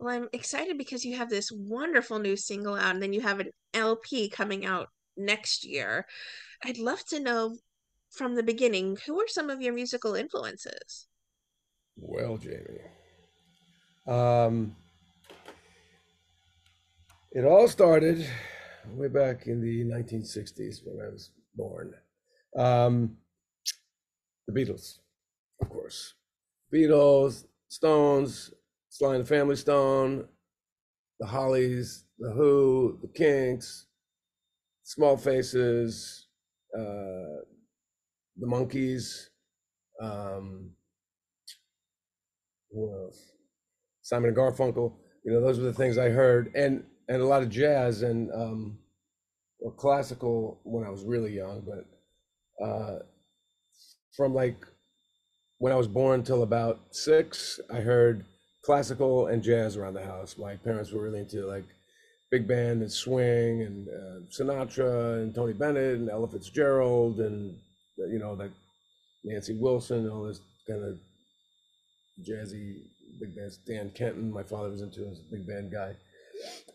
Well, I'm excited because you have this wonderful new single out, and then you have an LP coming out next year. I'd love to know from the beginning, who are some of your musical influences? Well, Jamie, um, it all started way back in the 1960s when I was born. Um, the Beatles, of course. Beatles, Stones, Sly and the Family Stone, the Hollies, the Who, the Kinks, Small Faces, uh, the Monkees, um, who else? Simon and Garfunkel. Those were the things I heard, and a lot of jazz and well, classical when I was really young, but from like when I was born till about 6, I heard classical and jazz around the house. My parents were really into like big band and swing and Sinatra and Tony Bennett and Ella Fitzgerald and like Nancy Wilson, all this kind of jazzy big bands. Dan Kenton, my father was into as a big band guy.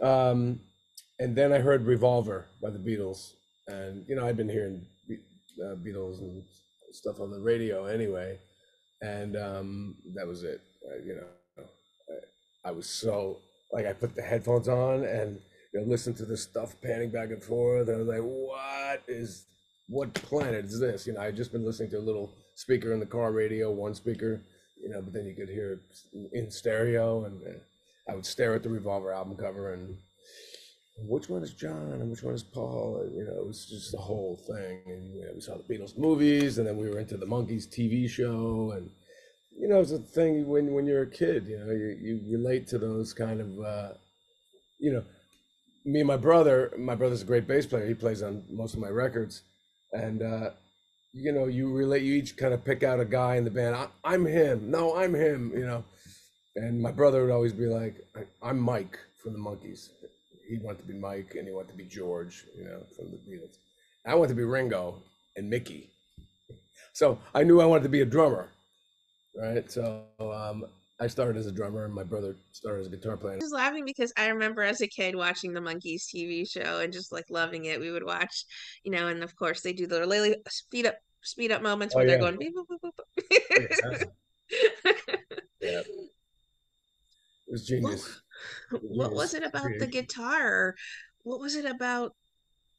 Um, and then I heard Revolver by the Beatles, and I'd been hearing Beatles and stuff on the radio anyway, and that was it. I was so like I put the headphones on and listened to this stuff panning back and forth. And I was like, what planet is this? I had just been listening to a little speaker in the car radio, one speaker, but then you could hear it in stereo, and I would stare at the Revolver album cover and which one is John and which one is Paul? And, it was just the whole thing. And we saw the Beatles movies, and then we were into the Monkees TV show, and it's a thing when you're a kid. You relate to those kind of you know. Me and my brother. My brother's a great bass player. He plays on most of my records, and you relate. You each kind of pick out a guy in the band. I'm him. No, I'm him. And my brother would always be like, I'm Mike from the Monkees. He'd want to be Mike, and he wanted to be George, from the Beatles. I wanted to be Ringo and Mickey. So I knew I wanted to be a drummer, right? So I started as a drummer, and my brother started as a guitar player. Just laughing because I remember as a kid watching the Monkees TV show and just like loving it. We would watch, and of course they do the really speed up moments Oh where they're yeah, going beep, boop, boop, yeah, boop. yeah. It was What genius. what was Genius it about the creation. guitar? What was it about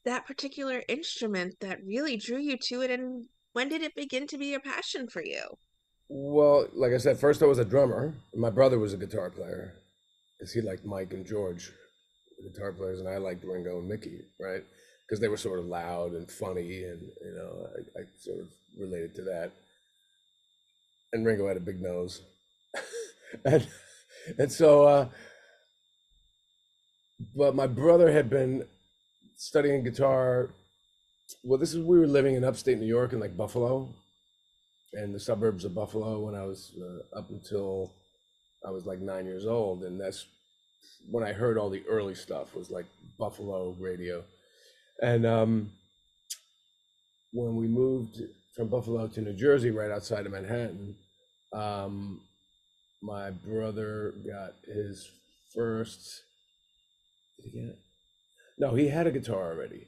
that particular instrument that really drew you to it, and when did it begin to be a passion for you? Well, like I said, first I was a drummer. My brother was a guitar player because he liked Mike and George, the guitar players, and I liked Ringo and Mickey, right? Because they were sort of loud and funny, and I sort of related to that. And Ringo had a big nose, and and so, but my brother had been studying guitar. Well, this is we were living in upstate New York in like Buffalo, and the suburbs of Buffalo when I was up until I was like 9 years old, and that's when I heard all the early stuff was like Buffalo radio. And when we moved from Buffalo to New Jersey, right outside of Manhattan, um, my brother got his first. Did he get it? No, he had a guitar already,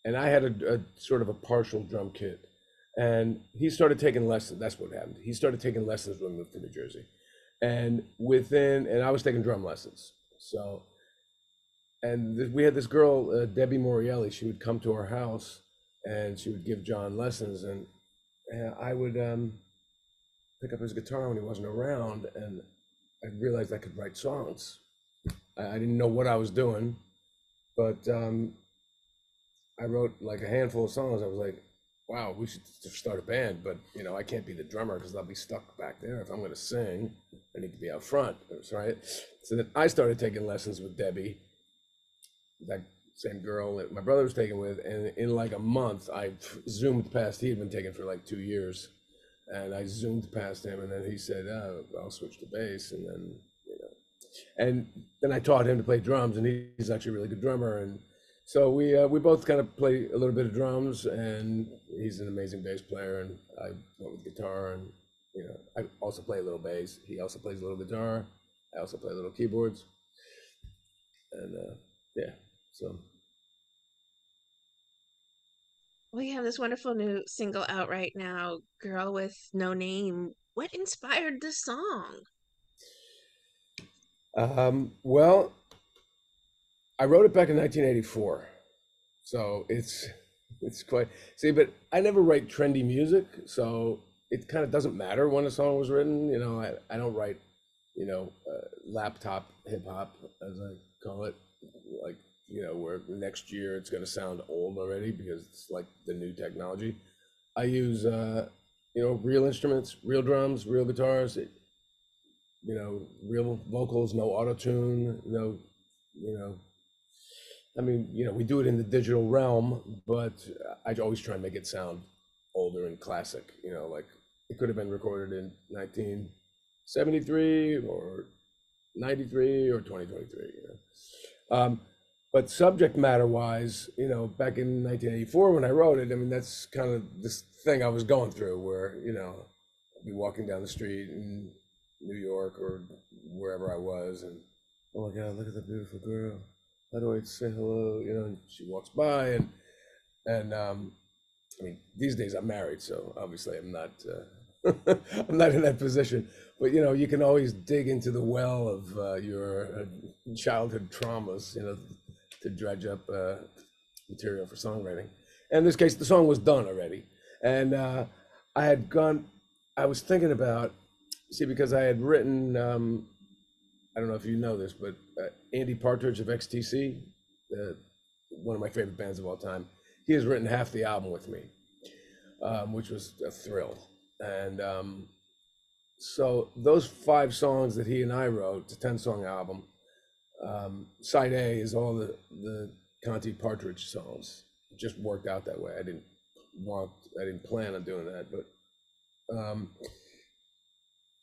and I had a sort of a partial drum kit. And he started taking lessons. That's what happened. He started taking lessons when we moved to New Jersey, and I was taking drum lessons. So, we had this girl, Debbie Morielli. She would come to our house, and she would give John lessons, and I would pick up his guitar when he wasn't around, and I realized I could write songs. I didn't know what I was doing, but I wrote like a handful of songs. I was like, wow, we should start a band, but I can't be the drummer because I'll be stuck back there. If I'm going to sing, I need to be out front, right? So then I started taking lessons with Debbie, that same girl that my brother was taking with, and in like a month, I zoomed past. He had been taking for like 2 years, and I zoomed past him, and then he said, oh, I'll switch to bass, and then and then I taught him to play drums, and he's actually a really good drummer. And so we both kind of play a little bit of drums, and he's an amazing bass player, and I went with guitar, and I also play a little bass. He also plays a little guitar, I also play little keyboards, and yeah. So Well, you have this wonderful new single out right now, Girl with No Name. What inspired the song? well, I wrote it back in 1984, so it's quite see. But I never write trendy music, so it kind of doesn't matter when a song was written. I don't write, laptop hip hop as I call it, like where next year it's going to sound old already because it's like the new technology. I use real instruments, real drums, real guitars, real vocals, no auto tune, no, you know, I mean, we do it in the digital realm, but I always try and make it sound older and classic. Like it could have been recorded in 1973 or 93 or 2023. But subject matter wise, back in 1984 when I wrote it, I mean, that's kind of this thing I was going through where, I'd be walking down the street in New York or wherever I was, and oh my God, look at the beautiful girl. How do I say hello? And she walks by, and I mean, these days I'm married, so obviously I'm not I'm not in that position. But you can always dig into the well of your childhood traumas, to dredge up material for songwriting. And in this case, the song was done already, and I had gone. I was thinking about, see, because I had written. I don't know if you know this, but Andy Partridge of XTC, uh, one of my favorite bands of all time, he has written half the album with me, which was a thrill. And so those 5 songs that he and I wrote, it's a 10-song album. Side A is all the Conte Partridge songs. It just worked out that way. I didn't plan on doing that, but um,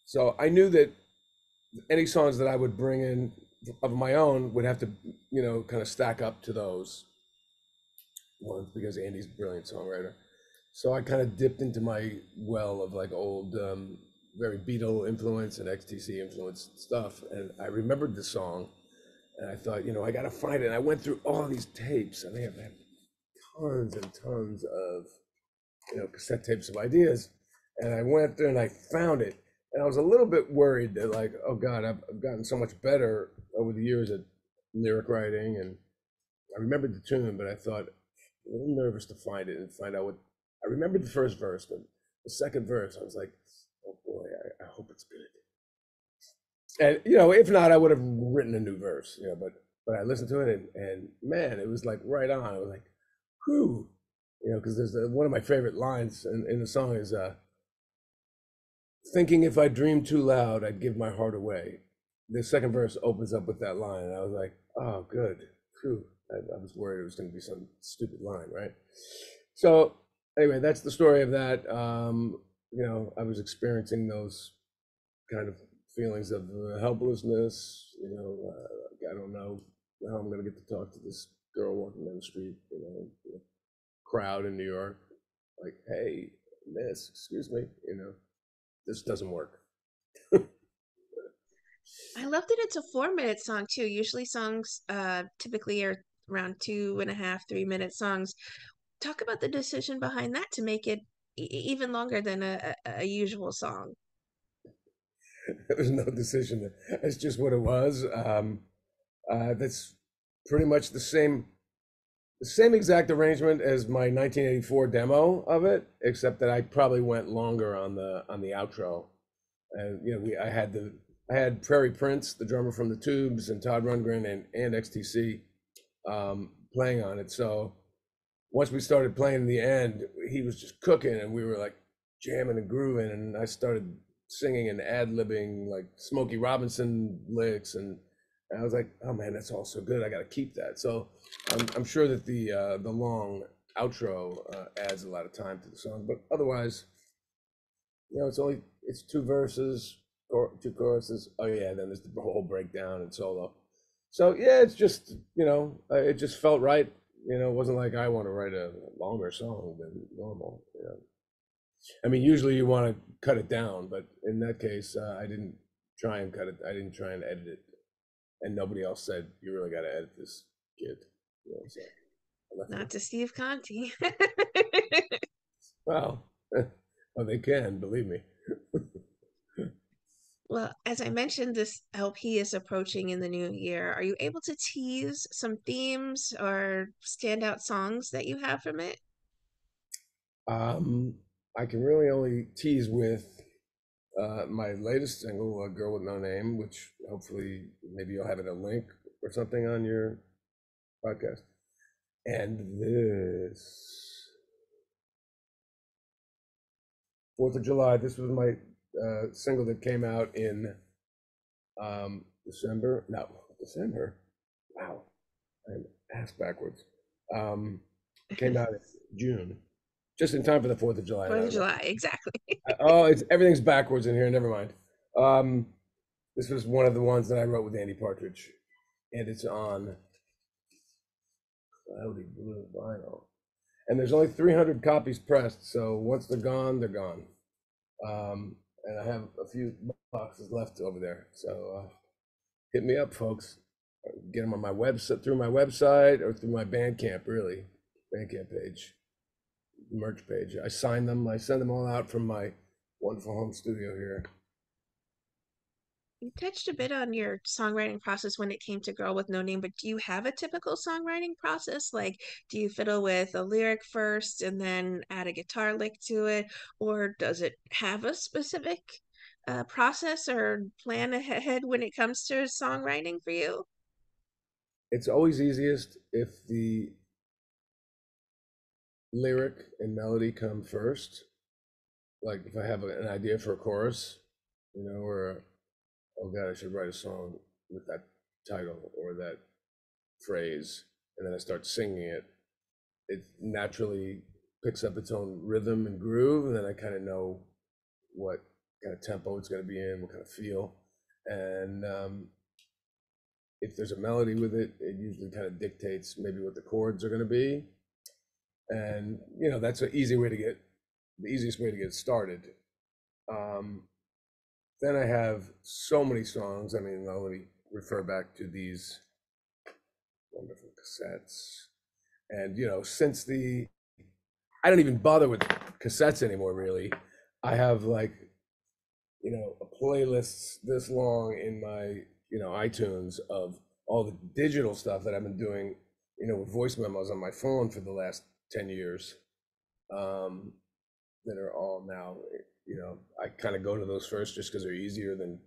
so I knew that any songs that I would bring in of my own would have to, kind of stack up to those ones because Andy's a brilliant songwriter. So I kind of dipped into my well of like old, very Beatle influence and XTC influence stuff, and I remembered the song, and I thought, I got to find it. And I went through all these tapes, and they have had tons and tons of, cassette tapes of ideas, and I went there and I found it, and I was a little bit worried that like, oh God, I've gotten so much better over the years at lyric writing, and I remembered the tune, but I thought a little nervous to find it and find out what. I remembered the first verse, but the second verse, I was like, oh boy, I hope it's good. And if not, I would have written a new verse. But I listened to it, and man, it was like right on. I was like, whew, because there's one of my favorite lines in the song is thinking if I dreamed too loud, I'd give my heart away. The second verse opens up with that line, and I was like, oh, good. Phew. I was worried it was going to be some stupid line, right? So anyway, that's the story of that. I was experiencing those kind of feelings of helplessness. I don't know how I'm going to get to talk to this girl walking down the street, crowd in New York. Like, hey, miss, excuse me, this doesn't work. I love that it's a 4-minute song too. Usually songs typically are around 2.5, 3-minute songs. Talk about the decision behind that to make it even longer than a usual song. There was no decision. That's just what it was. That's pretty much the same exact arrangement as my 1984 demo of it, except that I probably went longer on the outro. And I had Prairie Prince, the drummer from the Tubes, and Todd Rundgren and XTC playing on it. So once we started playing in the end, he was just cooking, and we were like jamming and grooving, and I started singing and ad-libbing like Smokey Robinson licks, and I was like, oh man, that's all so good. I got to keep that. So I'm sure that the long outro adds a lot of time to the song, but otherwise, it's 2 verses or 2 choruses. Oh yeah, then there's the whole breakdown and solo. So yeah, it's just it just felt right. It wasn't like I want to write a longer song than normal. I mean, usually you want to cut it down, but in that case, I didn't. try and cut it. I didn't try and edit it, and nobody else said you really got to edit this, kid. You know, so I left it. Not to Steve Conte. Well, well, they can believe me. Well, as I mentioned, this LP is approaching in the new year. Are you able to tease some themes or standout songs that you have from it? Um, I can really only tease with my latest single, "A Girl with No Name," which hopefully maybe you'll have it a link or something on your podcast. And this Fourth of July. This was my single that came out in December. No, December. Wow, I'm ass backwards. Um, came out in June, just in time for the Fourth of July. And Fourth of July, exactly. oh, it's everything's backwards in here. Never mind. Um, this was one of the ones that I wrote with Andy Partridge, and it's on cloudy blue vinyl. And there's only 300 copies pressed, so once they're gone, they're gone. And I have a few boxes left over there, so hit me up, folks. Get them on my website, through my website, or through my Bandcamp, really, Bandcamp page, merch page. I sign them. I send them all out from my wonderful home studio here. You touched a bit on your songwriting process when it came to Girl with No Name, but do you have a typical songwriting process? Like, do you fiddle with a lyric first and then add a guitar lick to it? Or does it have a specific process or plan ahead when it comes to songwriting for you? It's always easiest if the lyric and melody come first. Like if I have an idea for a chorus, or oh god, I should write a song with that title or that phrase, and then I start singing it, it naturally picks up its own rhythm and groove, and then I kind of know what kind of tempo it's going to be in, what kind of feel, and if there's a melody with it, it usually kind of dictates maybe what the chords are going to be, and that's an easy way to get the easiest way to get started. Um, then I have so many songs. I mean, let me refer back to these wonderful cassettes. And since I don't even bother with cassettes anymore, really. I have like a playlist this long in my iTunes of all the digital stuff that I've been doing, with voice memos on my phone for the last 10 years. Um, that are all now, I kind of go to those first just because they're easier than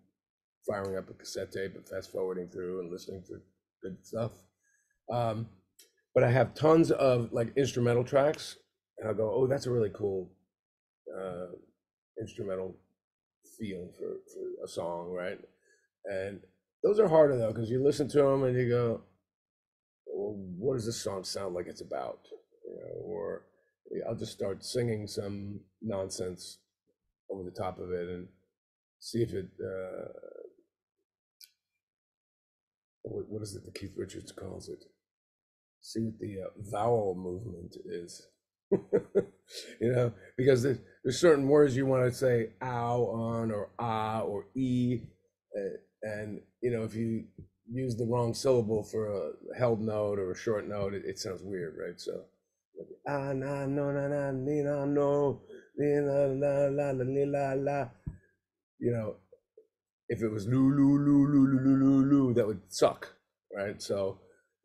firing up a cassette tape and fast forwarding through and listening to good stuff. Um, but I have tons of like instrumental tracks, and I'll go, oh, that's a really cool uh, instrumental feel for a song, right? And those are harder though, because you listen to them and you go, well, what does this song sound like it's about? Or I'll just start singing some nonsense over the top of it and see if it what is it that Keith Richards calls it? See what the vowel movement is. Because there's certain words you want to say ow on or ah or e, and if you use the wrong syllable for a held note or a short note, it sounds weird, right? So ah na no na na ni na no ni la la la la li, la la. If it was loo loo loo loo loo loo loo loo, that would suck, right? So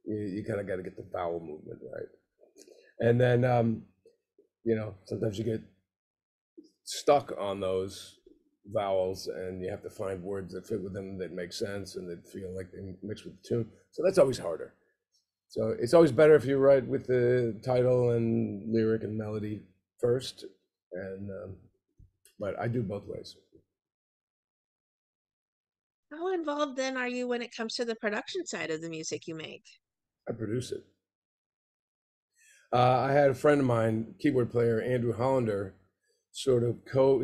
you kind of got to get the vowel movement right, and then sometimes you get stuck on those vowels, and you have to find words that fit with them that make sense and that feel like they mix with the tune. So that's always harder. So it's always better if you write with the title and lyric and melody first, and but I do both ways. How involved then are you when it comes to the production side of the music you make? I produce it. I had a friend of mine, keyboard player Andrew Hollander,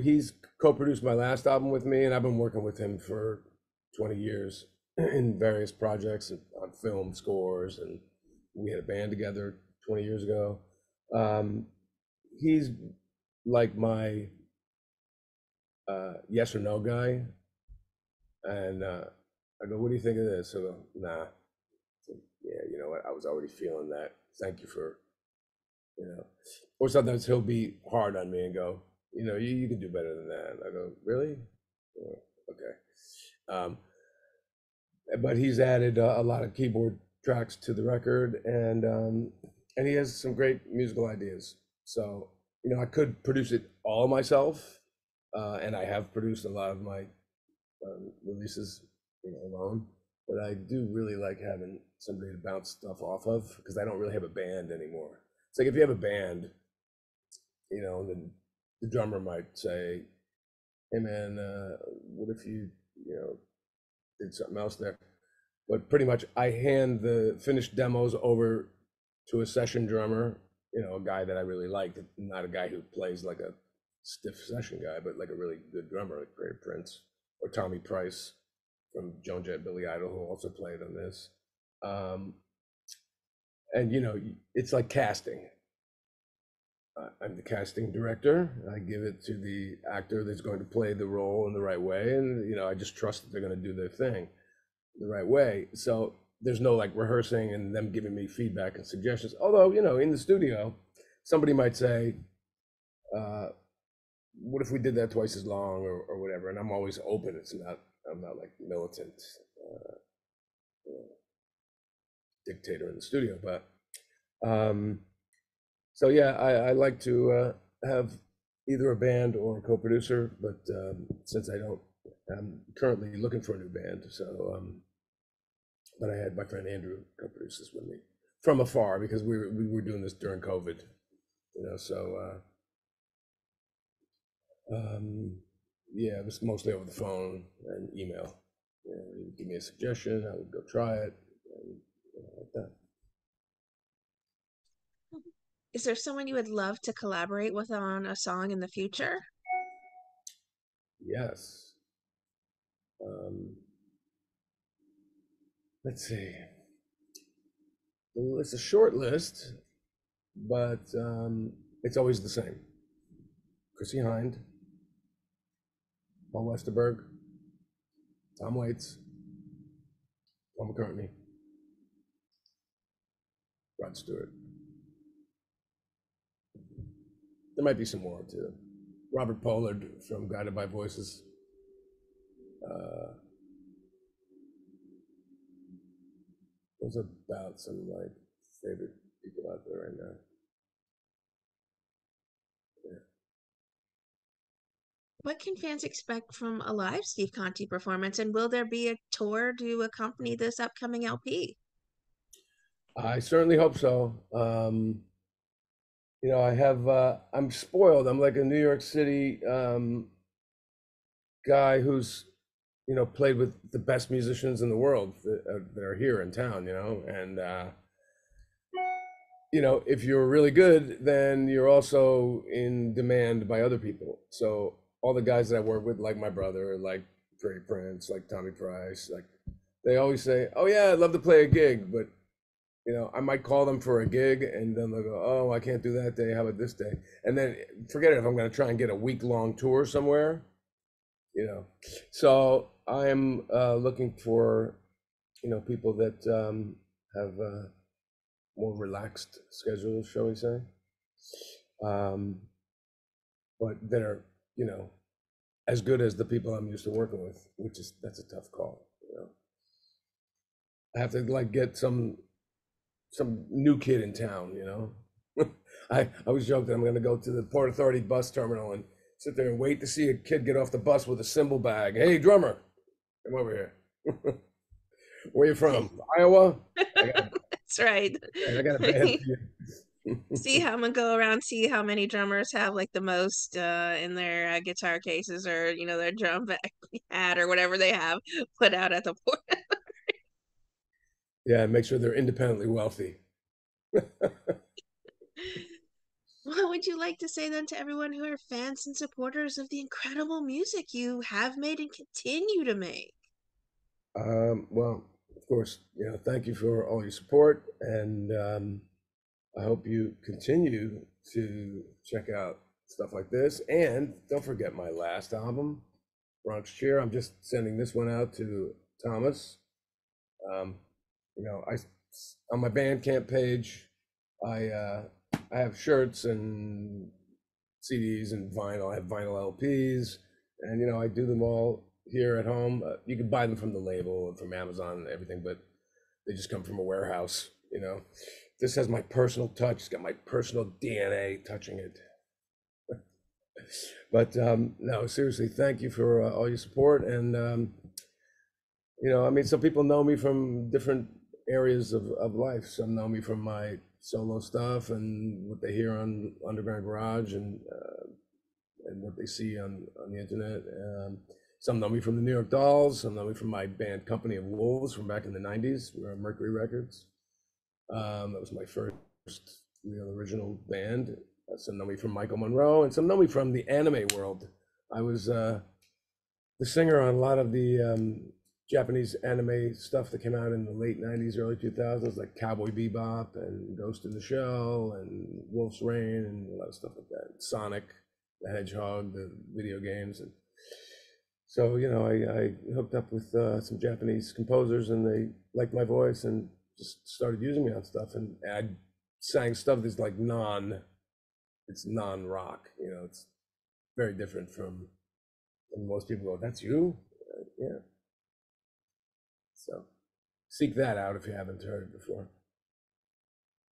he's co-produced my last album with me, and I've been working with him for 20 years in various projects and on film scores, and we had a band together 20 years ago. He's like my yes or no guy. And I go, what do you think of this? I go, nah. So, yeah, you know what? I was already feeling that. Thank you for, you know. Or sometimes he'll be hard on me and go, you know, you can do better than that. I go, really? Yeah, okay. Um, but he's added a lot of keyboard tracks to the record, and he has some great musical ideas. So you know, I could produce it all myself, and I have produced a lot of my releases, you know, alone. But I do really like having somebody to bounce stuff off of because I don't really have a band anymore. It's like if you have a band, you know, then the drummer might say, "Hey man, what if you know, did something else there?" But pretty much I hand the finished demos over to a session drummer, you know, a guy that I really like, not a guy who plays like a stiff session guy, but like a really good drummer, like Gray Prince or Tommy Price from Joan Jett, Billy Idol, who also played on this. Um, and you know, it's like casting. I'm the casting director. I give it to the actor that's going to play the role in the right way, and you know, I just trust that they're going to do their thing the right way. So there's no like rehearsing and them giving me feedback and suggestions. Although, you know, in the studio, somebody might say, uh, what if we did that twice as long or whatever? And I'm always open. I'm not like militant you know, dictator in the studio. But um, so yeah, I like to have either a band or a co-producer, but since I don't, I'm currently looking for a new band. So but I had my friend Andrew co-produce this with me from afar because we were doing this during COVID, you know. So yeah, it was mostly over the phone and email. You know, he would give me a suggestion, I would go try it, and you know, like that. Is there someone you would love to collaborate with on a song in the future? Yes. Um, let's see. Well, it's a short list, but it's always the same. Chrissy Hind, Paul Westerberg, Tom Waits, Paul McCartney, Rod Stewart. There might be some more too. Robert Pollard from Guided by Voices. Uh, those are about some of my favorite people out there right now. Yeah. What can fans expect from a live Steve Conte performance? And will there be a tour to accompany this upcoming LP? I certainly hope so. You know, I'm spoiled. I'm like a New York City guy who's, you know, played with the best musicians in the world that are here in town, you know, and you know, if you're really good, then you're also in demand by other people. So all the guys that I work with, like my brother, like Trey Prince, like Tommy Price, like they always say, "Oh yeah, I'd love to play a gig," but you know, I might call them for a gig, and then they'll go, "Oh, I can't do that day. How about this day?" And then forget it if I'm going to try and get a week-long tour somewhere, you know. So I am looking for, you know, people that have more relaxed schedules, shall we say, um, but that are, you know, as good as the people I'm used to working with, which is that's a tough call. You know, I have to like get some new kid in town. You know, I was joking I'm going to go to the Port Authority bus terminal and sit there and wait to see a kid get off the bus with a cymbal bag. Hey, drummer, come over here. Where you from? Iowa? I got That's right. I got a band for you. See how I'm gonna go around, see how many drummers have like the most in their guitar cases or their drum hat or whatever they have put out at the port. Yeah, make sure they're independently wealthy. What would you like to say then to everyone who are fans and supporters of the incredible music you have made and continue to make? Well, of course, you know, thank you for all your support, and I hope you continue to check out stuff like this. And don't forget my last album. Bronx Cheer. I'm just sending this one out to Thomas. Um, you know, I on my Bandcamp page, I uh, I have shirts and CDs and vinyl. I have vinyl LPs, and you know, I do them all here at home. You can buy them from the label and from Amazon and everything, but they just come from a warehouse. You know, this has my personal touch. It's got my personal DNA touching it. But no, seriously, thank you for all your support. And you know, I mean, some people know me from different areas of life. Some know me from my solo stuff and what they hear on Underground Garage and what they see on the internet. Some know me from the New York Dolls. Some know me from my band Company of Wolves from back in the '90s. We were on Mercury Records. That was my first real original band. Some know me from Michael Monroe, and some know me from the anime world. I was the singer on a lot of the Japanese anime stuff that came out in the late '90s, early 2000s, like Cowboy Bebop and Ghost in the Shell and Wolf's Rain and a lot of stuff like that. Sonic the Hedgehog, the video games, and so you know, I hooked up with some Japanese composers, and they liked my voice and just started using me on stuff. And I sang stuff that's like it's non-rock. You know, it's very different from. And most people go, "That's you." Yeah. So seek that out if you haven't heard it before.